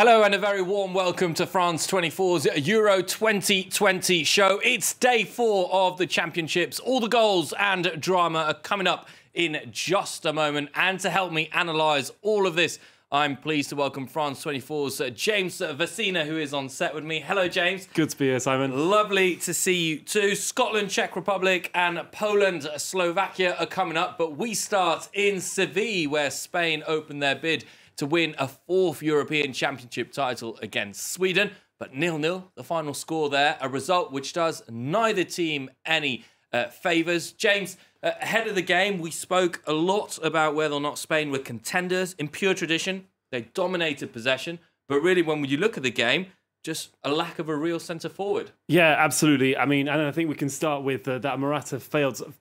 Hello and a very warm welcome to France 24's Euro 2020 show. It's day 4 of the championships. All the goals and drama are coming up in just a moment. And to help me analyse all of this, I'm pleased to welcome France 24's James Vecina, who is on set with me. Hello, James. Good to be here, Simon. Lovely to see you too. Scotland, Czech Republic and Poland, Slovakia are coming up. But we start in Seville, where Spain opened their bid to win a 4th European Championship title against Sweden. But 0-0, the final score there, a result which does neither team any favours. James, ahead of the game, we spoke a lot about whether or not Spain were contenders. In pure tradition, they dominated possession. But really, when you look at the game, just a lack of a real centre-forward. Yeah, absolutely. I mean, and I think we can start with that Morata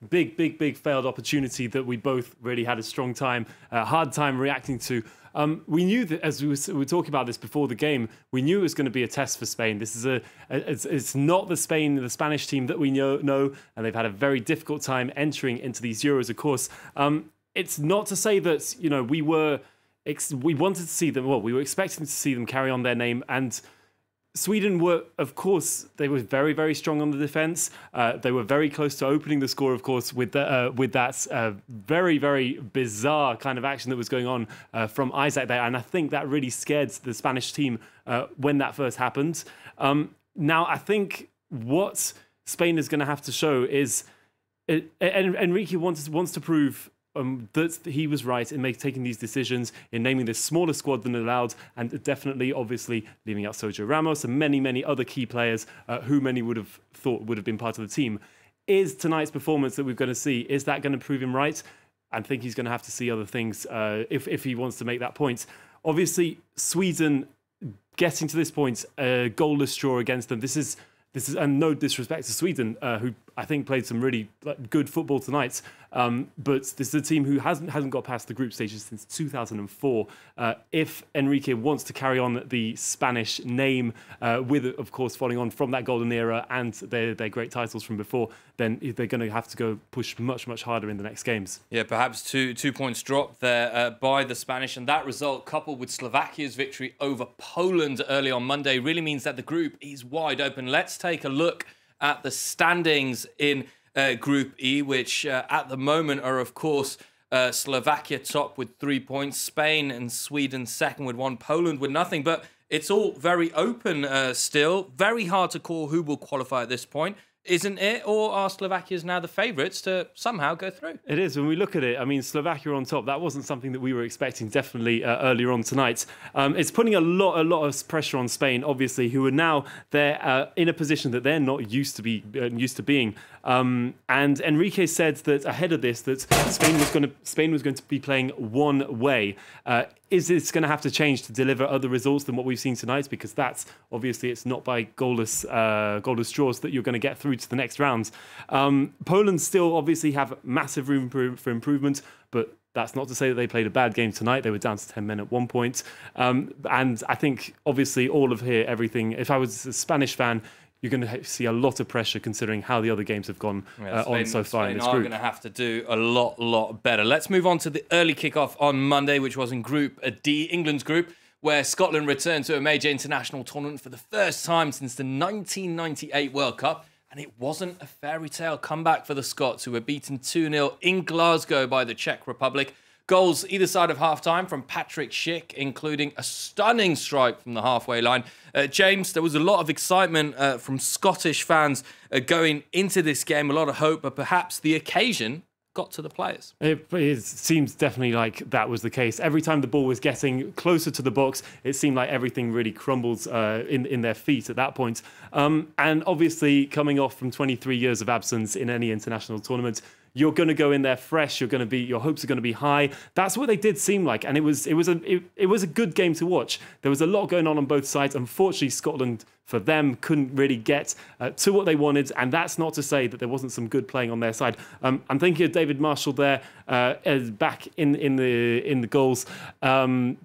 big failed opportunity that we both really had a strong time, hard time reacting to. We knew that, as we were talking about this before the game, we knew it was going to be a test for Spain. This is it's not the Spanish team that we know, and they've had a very difficult time entering into these Euros. Of course, it's not to say that we wanted to see them. Well, we were expecting to see them carry on their name, and Sweden were, of course, they were very, very strong on the defence. They were very close to opening the score, of course, with that very, very bizarre kind of action that was going on from Isaac there. And I think that really scared the Spanish team when that first happened. Now, I think what Spain is going to have to show is, Enrique wants to prove that he was right in taking these decisions, in naming this smaller squad than allowed, and definitely, obviously, leaving out Sergio Ramos and many, many other key players who many would have thought would have been part of the team. Is tonight's performance that we're going to see, is that going to prove him right? I think he's going to have to see other things if he wants to make that point. Obviously, Sweden getting to this point, a goalless draw against them. This is and no disrespect to Sweden, who I think played some really good football tonight. But this is a team who hasn't got past the group stages since 2004. If Enrique wants to carry on the Spanish name, with, of course, following on from that golden era and their great titles from before, then they're going to have to go push much, much harder in the next games. Yeah, perhaps two points dropped there by the Spanish. And that result, coupled with Slovakia's victory over Poland early on Monday, really means that the group is wide open. Let's take a look at the standings in Group E, which at the moment are, of course, Slovakia top with 3 points, Spain and Sweden second with 1, Poland with nothing. But it's all very open still. Very hard to call who will qualify at this point, isn't it? Or are Slovakia's now the favourites to somehow go through? It is. When we look at it, I mean, Slovakia on top, that wasn't something that we were expecting, definitely earlier on tonight. It's putting a lot of pressure on Spain, obviously, who are now in a position that they're not used to being. And Enrique said that ahead of this, that Spain was going to be playing one way. Is this going to have to change to deliver other results than what we've seen tonight? Because that's obviously, it's not by goalless draws that you're going to get through to the next round. Poland still obviously have massive room for improvement, but that's not to say that they played a bad game tonight. They were down to 10 men at one point. And I think, obviously, everything, if I was a Spanish fan, you're going to see a lot of pressure considering how the other games have gone on so far in this group. Spain are going to have to do a lot better. Let's move on to the early kickoff on Monday, which was in Group D, England's group, where Scotland returned to a major international tournament for the first time since the 1998 World Cup. And it wasn't a fairy tale comeback for the Scots, who were beaten 2-0 in Glasgow by the Czech Republic. Goals either side of half-time from Patrick Schick, including a stunning strike from the halfway line. James, there was a lot of excitement from Scottish fans going into this game, a lot of hope, but perhaps the occasion got to the players. It seems definitely like that was the case. Every time the ball was getting closer to the box, it seemed like everything really crumbles in their feet at that point. And obviously, coming off from 23 years of absence in any international tournament, you're going to go in there fresh. Your hopes are going to be high. That's what they did seem like, and it was a good game to watch. There was a lot going on both sides. Unfortunately, Scotland, for them, couldn't really get to what they wanted, and that's not to say that there wasn't some good playing on their side. I'm thinking of David Marshall there, back in the goals.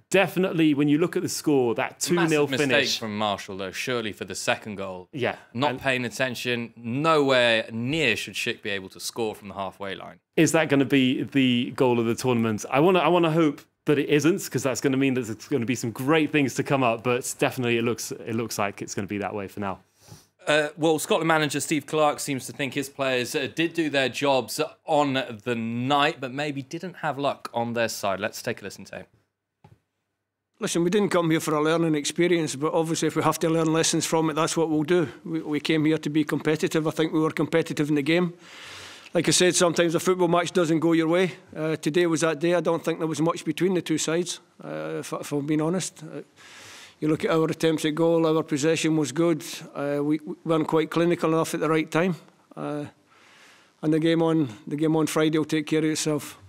Definitely, when you look at the score, that 2-0 finish. Mistake from Marshall, though, surely for the second goal. Yeah, not paying attention. Nowhere near should Schick be able to score from the halfway line. Is that going to be the goal of the tournament? I want to hope that it isn't, because that's going to mean that there's going to be some great things to come up. But definitely, it looks like it's going to be that way for now. Well, Scotland manager Steve Clarke seems to think his players did do their jobs on the night, but maybe didn't have luck on their side. Let's take a listen to him. Listen, we didn't come here for a learning experience, but obviously if we have to learn lessons from it, that's what we'll do. We came here to be competitive. I think we were competitive in the game. Like I said, sometimes a football match doesn't go your way. Today was that day. I don't think there was much between the two sides, if I'm being honest. You look at our attempts at goal, our possession was good. We weren't quite clinical enough at the right time. And the game on Friday will take care of itself.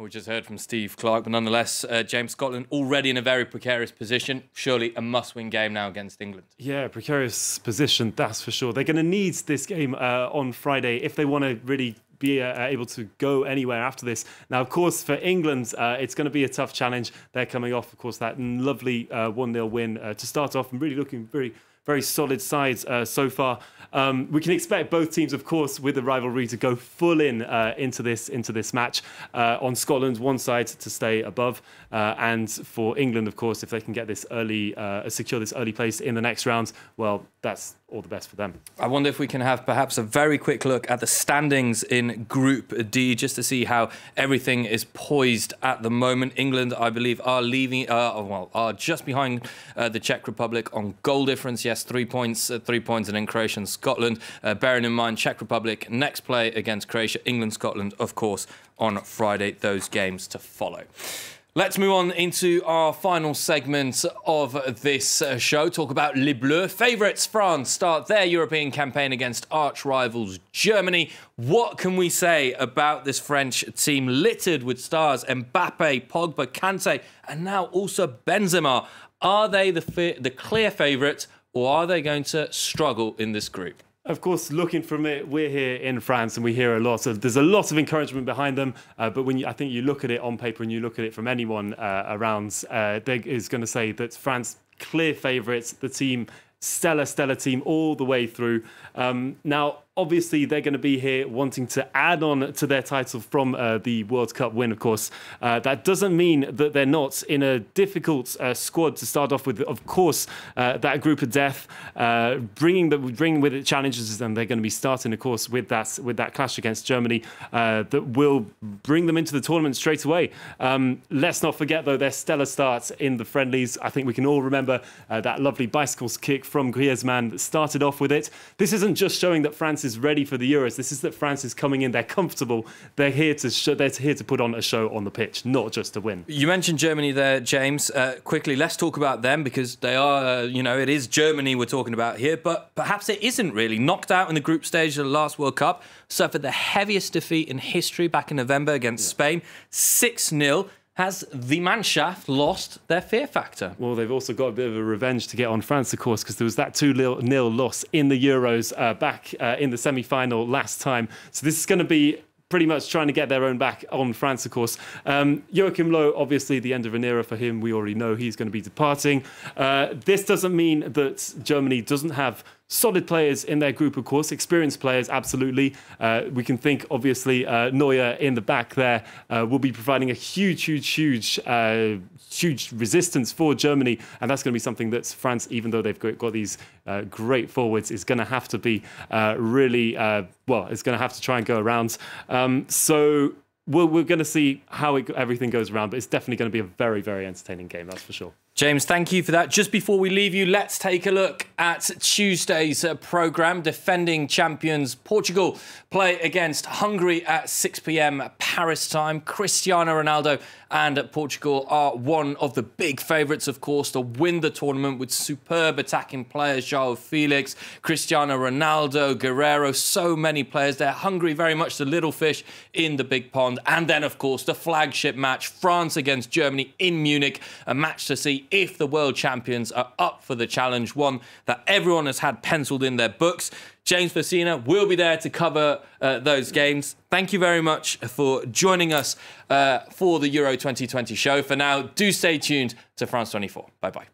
We just heard from Steve Clarke, but nonetheless, James, Scotland already in a very precarious position. Surely a must-win game now against England. Yeah, precarious position, that's for sure. They're going to need this game on Friday if they want to really be able to go anywhere after this. Now, of course, for England, it's going to be a tough challenge. They're coming off, of course, that lovely 1-0 win to start off and really looking very solid sides so far. We can expect both teams, of course, with the rivalry to go full into this match. On Scotland's one side to stay above, and for England, of course, if they can get this secure this early place in the next round, well, that's all the best for them. I wonder if we can have perhaps a very quick look at the standings in Group D, just to see how everything is poised at the moment. England, I believe, are just behind the Czech Republic on goal difference. Yes, 3 points, and then Croatia and Scotland. Bearing in mind, Czech Republic next play against Croatia, England, Scotland, of course, on Friday. Those games to follow. Let's move on into our final segment of this show. Talk about Les Bleus. Favourites, France, start their European campaign against arch rivals Germany. What can we say about this French team littered with stars? Mbappe, Pogba, Kante, and now also Benzema. Are they the clear favourite, or are they going to struggle in this group? Of course, looking from it, we're here in France and we hear there's a lot of encouragement behind them. But when I think you look at it on paper and you look at it from anyone around, there is going to say that France, clear favourites, the team, stellar team all the way through. Now, obviously, they're going to be here wanting to add on to their title from the World Cup win, of course. That doesn't mean that they're not in a difficult squad to start off with. Of course, that group of death, bringing with it challenges, and they're going to be starting, of course, with that clash against Germany that will bring them into the tournament straight away. Let's not forget, though, their stellar start in the friendlies. I think we can all remember that lovely bicycles kick from Griezmann that started off with it. This isn't just showing that France is ready for the Euros. This is that France is coming in. They're comfortable. They're here to put on a show on the pitch, not just to win. You mentioned Germany there, James. Quickly, let's talk about them because they are, it is Germany we're talking about here, but perhaps it isn't really. Knocked out in the group stage of the last World Cup, suffered the heaviest defeat in history back in November against Spain, 6-0. Has the Mannschaft lost their fear factor? Well, they've also got a bit of a revenge to get on France, of course, because there was that 2-0 loss in the Euros back in the semi-final last time. So this is going to be pretty much trying to get their own back on France, of course. Joachim Löw, obviously, the end of an era for him. We already know he's going to be departing. This doesn't mean that Germany doesn't have solid players in their group, of course, experienced players, absolutely. We can think, obviously, Neuer in the back there will be providing a huge resistance for Germany, and that's going to be something that France, even though they've got these great forwards, is going to have to be it's going to have to try and go around. So we're going to see how everything goes around, but it's definitely going to be a very, very entertaining game, that's for sure. James, thank you for that. Just before we leave you, let's take a look at Tuesday's programme. Defending champions Portugal play against Hungary at 6 p.m. Paris time. Cristiano Ronaldo and Portugal are one of the big favourites, of course, to win the tournament with superb attacking players. João Felix, Cristiano Ronaldo, Guerrero, so many players there. Hungary very much the little fish in the big pond. And then, of course, the flagship match, France against Germany in Munich, a match to see if the world champions are up for the challenge, one that everyone has had penciled in their books. James Versina will be there to cover those games. Thank you very much for joining us for the Euro 2020 show. For now, do stay tuned to France 24. Bye-bye.